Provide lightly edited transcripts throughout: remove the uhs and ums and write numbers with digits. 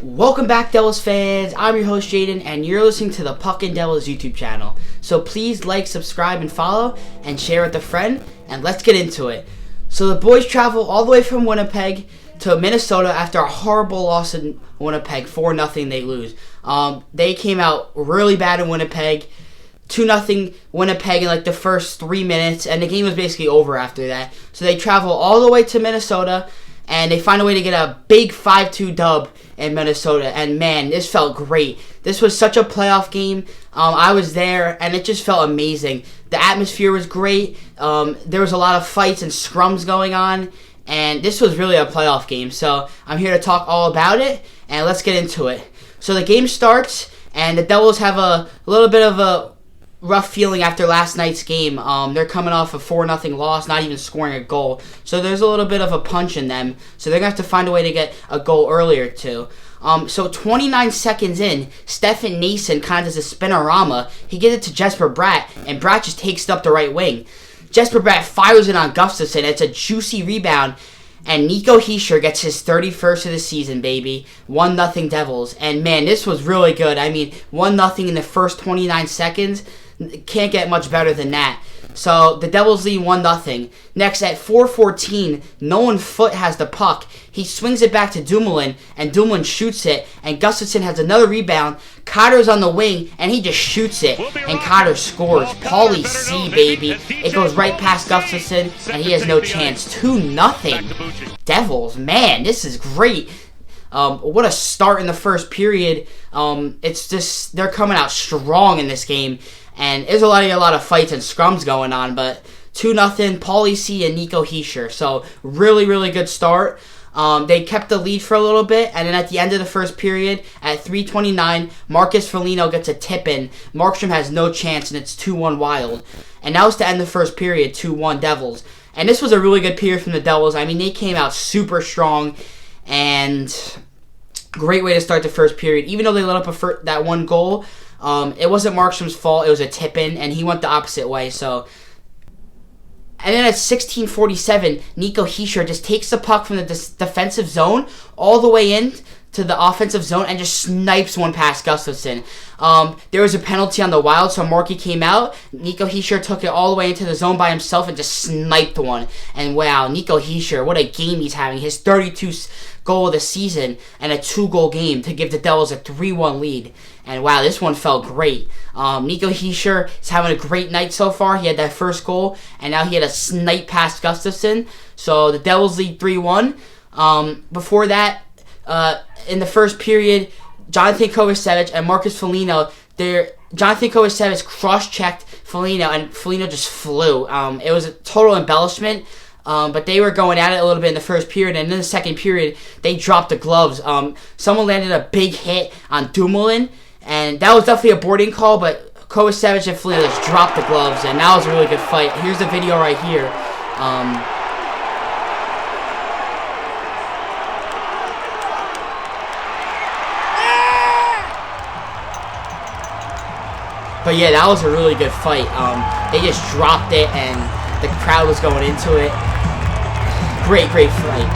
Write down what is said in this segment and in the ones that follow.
Welcome back, Devils fans. I'm your host, Jaden, and you're listening to the Puckin' Devils YouTube channel. So please like, subscribe, and follow, and share with a friend, and let's get into it. So the boys travel all the way from Winnipeg to Minnesota after a horrible loss in Winnipeg. 4-0 they lose. They came out really bad in Winnipeg. 2-0 Winnipeg in like the first 3 minutes, and the game was basically over after that. So they travel all the way to Minnesota, and they find a way to get a big 5-2 dub in Minnesota. And man, this felt great. This was such a playoff game. I was there, and it just felt amazing. The atmosphere was great. There was a lot of fights and scrums going on, and this was really a playoff game. So I'm here to talk all about it, and let's get into it. So the game starts, and the Devils have a little bit of a rough feeling after last night's game. They're coming off a 4-0 loss, not even scoring a goal. So there's a little bit of a punch in them. So they're going to have to find a way to get a goal earlier too. So 29 seconds in, Stefan Nason kind of does a spinorama. He gives it to Jesper Bratt, and Bratt just takes it up the right wing. Jesper Bratt fires it on Gustafsson. It's a juicy rebound. And Nico Hischier gets his 31st of the season, baby. 1-0 Devils. And man, this was really good. I mean, 1-0 in the first 29 seconds. Can't get much better than that. So the Devils lead 1-0. Next, at 4:14, Nolan Foote has the puck. He swings it back to Dumoulin, and Dumoulin shoots it. And Gustafsson has another rebound. Cotter's on the wing, and he just shoots it. And Cotter scores. Paulie C, baby. It goes right past Gustafsson, and he has no chance. 2-0. Devils, man, this is great. What a start in the first period. It's just, they're coming out strong in this game. And there's a lot of fights and scrums going on, but 2-0, Paulie C and Nico Hischier. So really, really good start. They kept the lead for a little bit, and then at the end of the first period, at 3:29, Marcus Foligno gets a tip in. Markstrom has no chance, and it's 2-1 Wild. And that was to end the first period, 2-1 Devils. And this was a really good period from the Devils. I mean, they came out super strong, and great way to start the first period. Even though they let up that one goal, it wasn't Markstrom's fault. It was a tip-in, and he went the opposite way. So, and then at 16:47, Nico Hischier just takes the puck from the defensive zone all the way in to the offensive zone and just snipes one past Gustafsson. There was a penalty on the Wild, so Markey came out. Nico Hischier took it all the way into the zone by himself and just sniped one. And wow, Nico Hischier, what a game he's having. His 32nd goal of the season and a 2-goal game to give the Devils a 3-1 lead. And wow, this one felt great. Nico Hischier is having a great night so far. He had that first goal, and now he had a snipe past Gustafsson. So the Devils lead 3-1. Before that, in the first period, Jonathan Kovacevic and Marcus Foligno, Jonathan Kovacevic cross-checked Foligno, and Foligno just flew. It was a total embellishment. But they were going at it a little bit in the first period, and in the second period, they dropped the gloves. Someone landed a big hit on Dumoulin, and that was definitely a boarding call, but Kovacevic and Foligno just dropped the gloves, and that was a really good fight. Here's the video right here. But yeah, that was a really good fight. They just dropped it, and the crowd was going into it. Great fight.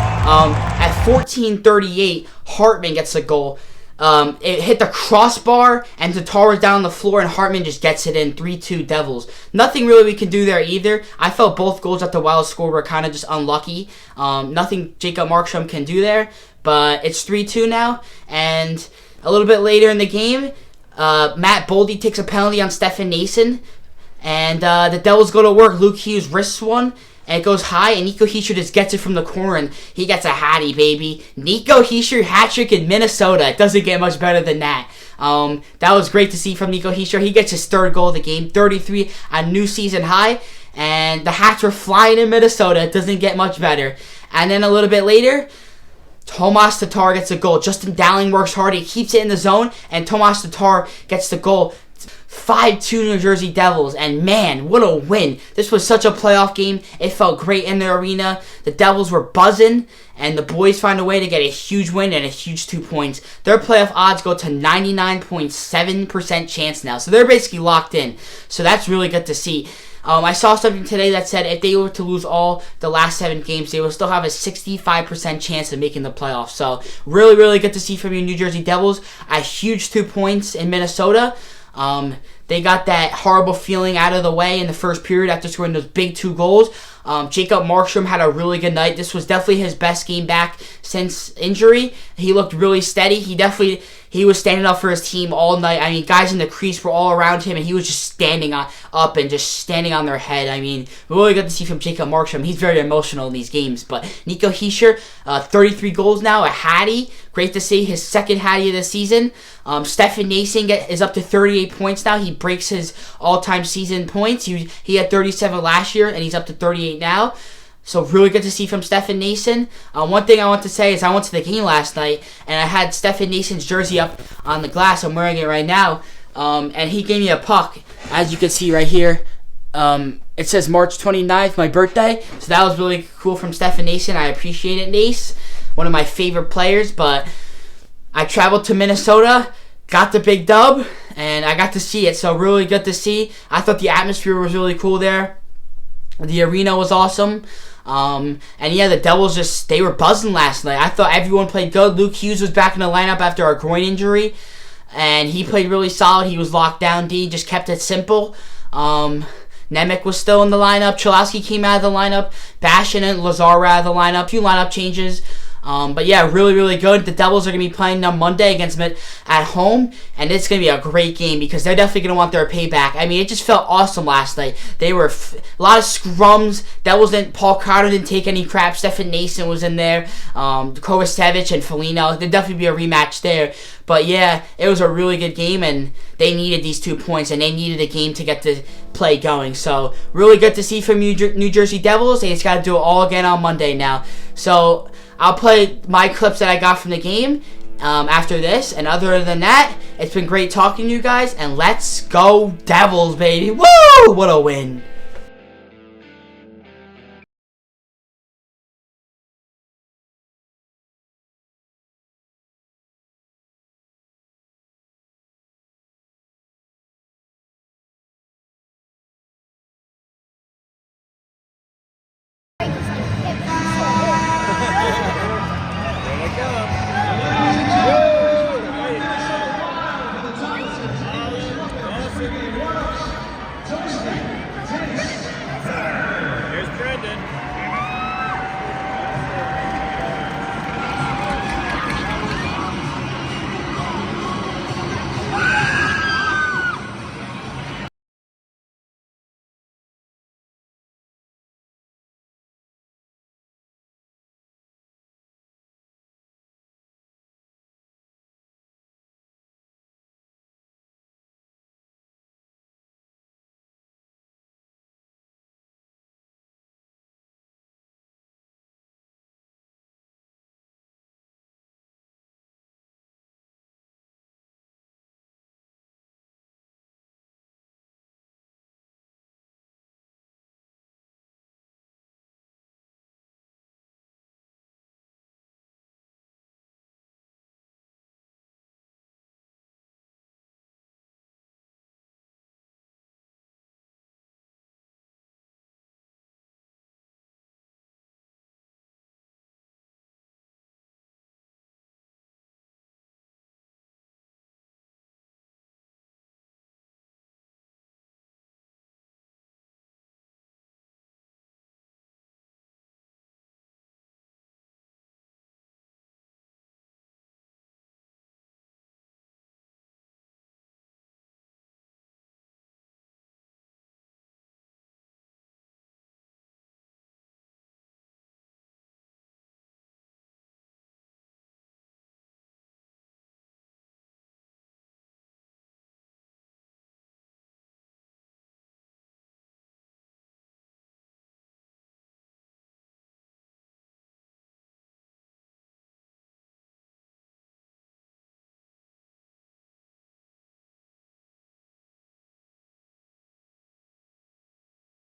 At 14:38, Hartman gets a goal. It hit the crossbar, and Tatar was down on the floor, and Hartman just gets it in. 3-2 Devils. Nothing really we can do there either. I felt both goals that the Wild scored were kind of just unlucky. Nothing Jacob Markstrom can do there, but it's 3-2 now. And a little bit later in the game, Matt Boldy takes a penalty on Stefan Nason, and the Devils go to work. Luke Hughes wrists one, and it goes high, and Nico Hischier just gets it from the corner, and he gets a hattie, baby. Nico Hischier hat-trick in Minnesota. It doesn't get much better than that. That was great to see from Nico Hischier. He gets his third goal of the game, 33, a new season high, and the Hats were flying in Minnesota. It doesn't get much better. And then a little bit later, Tomas Tatar gets a goal. Justin Dowling works hard. He keeps it in the zone, and Tomas Tatar gets the goal. 5-2 New Jersey Devils, and man, what a win. This was such a playoff game. It felt great in the arena. The Devils were buzzing, and the boys find a way to get a huge win and a huge 2 points. Their playoff odds go to 99.7% chance now, so they're basically locked in. So that's really good to see. I saw something today that said if they were to lose all the last 7 games, they will still have a 65% chance of making the playoffs. So really, really good to see from you, New Jersey Devils. A huge 2 points in Minnesota. They got that horrible feeling out of the way in the first period after scoring those big 2 goals. Jacob Markstrom had a really good night. This was definitely his best game back since injury. He looked really steady. He was standing up for his team all night. I mean, guys in the crease were all around him, and he was just standing up and just standing on their head. I mean, really good to see from Jacob Markstrom. He's very emotional in these games. But Nico Hischier, 33 goals now, a hattie. Great to see his second hattie of the season. Stefan Noesen is up to 38 points now. He breaks his all-time season points. He had 37 last year, and he's up to 38 now. So really good to see from Stefan Noesen. One thing I want to say is I went to the game last night, and I had Stefan Noesen's jersey up on the glass. I'm wearing it right now. And he gave me a puck, as you can see right here. It says March 29th, my birthday. So that was really cool from Stefan Noesen. I appreciate it, Nace. One of my favorite players. But I traveled to Minnesota, got the big dub, and I got to see it. So really good to see. I thought the atmosphere was really cool there. The arena was awesome. And yeah, the Devils they were buzzing last night. I thought everyone played good. Luke Hughes was back in the lineup after a groin injury, and he played really solid. He was locked down D, just kept it simple. Nemec was still in the lineup. Cholowski came out of the lineup. Bashin and Lazar were out of the lineup. A few lineup changes. But yeah, really, really good. The Devils are going to be playing on Monday against them at home, and it's going to be a great game because they're definitely going to want their payback. I mean, it just felt awesome last night. They were a lot of scrums. Paul Cotter didn't take any crap. Stefan Noesen was in there. Kovacevic and Foligno. There'd definitely be a rematch there. But yeah, it was a really good game, and they needed these 2 points, and they needed a game to get the play going. So really good to see from New Jersey Devils. They just got to do it all again on Monday now. So I'll play my clips that I got from the game after this. And other than that, it's been great talking to you guys. And let's go Devils, baby. Woo! What a win.